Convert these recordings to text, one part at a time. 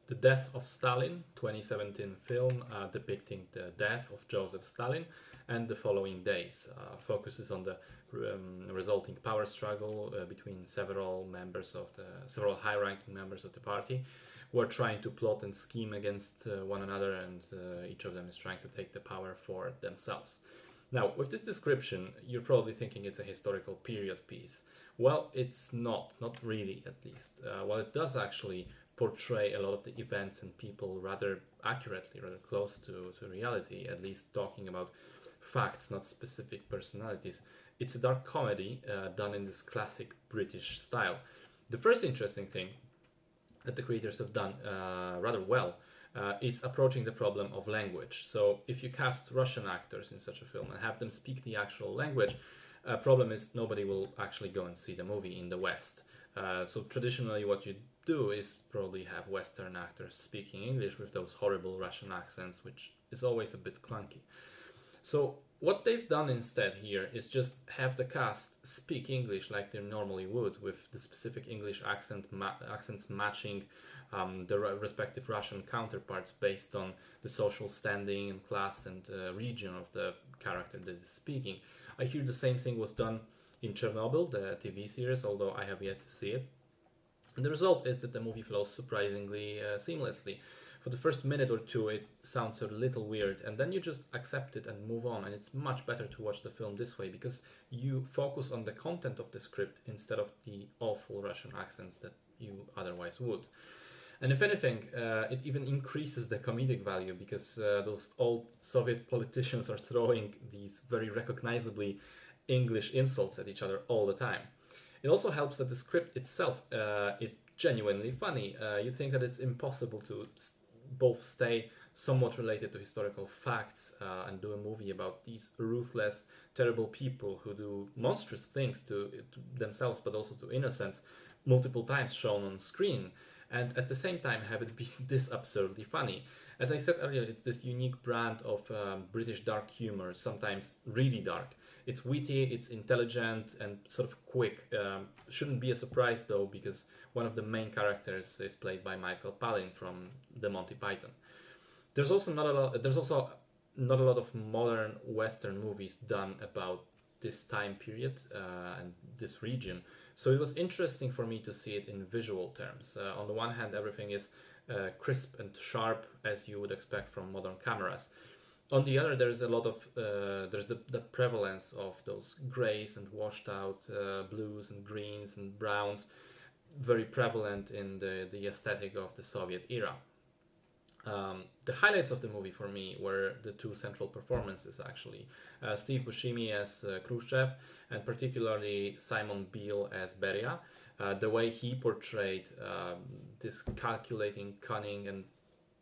The Death of Stalin, 2017 film depicting the death of Josef Stalin and the following days. Focuses on the resulting power struggle between several high-ranking members of the party, who are trying to plot and scheme against one another, and each of them is trying to take the power for themselves. Now, with this description, you're probably thinking it's a historical period piece. Well, it's not really at least. While it does actually portray a lot of the events and people rather accurately, rather close to reality, at least talking about facts, not specific personalities. It's a dark comedy done in this classic British style. The first interesting thing that the creators have done rather well is approaching the problem of language. So if you cast Russian actors in such a film and have them speak the actual language, problem is nobody will actually go and see the movie in the West. So traditionally what you do is probably have Western actors speaking English with those horrible Russian accents, which is always a bit clunky. So what they've done instead here is just have the cast speak English like they normally would, with the specific English accents matching the respective Russian counterparts based on the social standing and class and region of the character that is speaking. I hear the same thing was done in Chernobyl, the TV series, although I have yet to see it. And the result is that the movie flows surprisingly seamlessly. For the first minute or two, it sounds a little weird, and then you just accept it and move on. And it's much better to watch the film this way because you focus on the content of the script instead of the awful Russian accents that you otherwise would. And if anything, it even increases the comedic value because those old Soviet politicians are throwing these very recognizably English insults at each other all the time. It also helps that the script itself is genuinely funny. You think that it's impossible to both stay somewhat related to historical facts and do a movie about these ruthless, terrible people who do monstrous things to themselves but also to innocents multiple times shown on screen, and at the same time have it be this absurdly funny. As I said earlier, it's this unique brand of British dark humor, sometimes really dark. It's witty, it's intelligent, and sort of quick. Shouldn't be a surprise though, because one of the main characters is played by Michael Palin from the Monty Python. There's also not a lot of modern Western movies done about this time period and this region. So it was interesting for me to see it in visual terms. On the one hand, everything is crisp and sharp, as you would expect from modern cameras. On the other, there's a lot of there's the prevalence of those grays and washed out blues and greens and browns, very prevalent in the aesthetic of the Soviet era. The highlights of the movie for me were the two central performances, actually. Steve Buscemi as Khrushchev, and particularly Simon Beale as Beria. The way he portrayed this calculating, cunning, and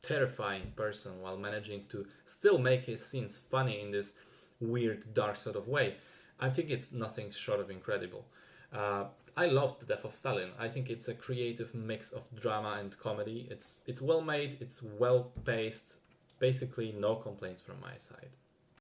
terrifying person while managing to still make his scenes funny in this weird, dark sort of way, I think it's nothing short of incredible. I loved The Death of Stalin. I think it's a creative mix of drama and comedy. It's well made, it's well paced. Basically, no complaints from my side.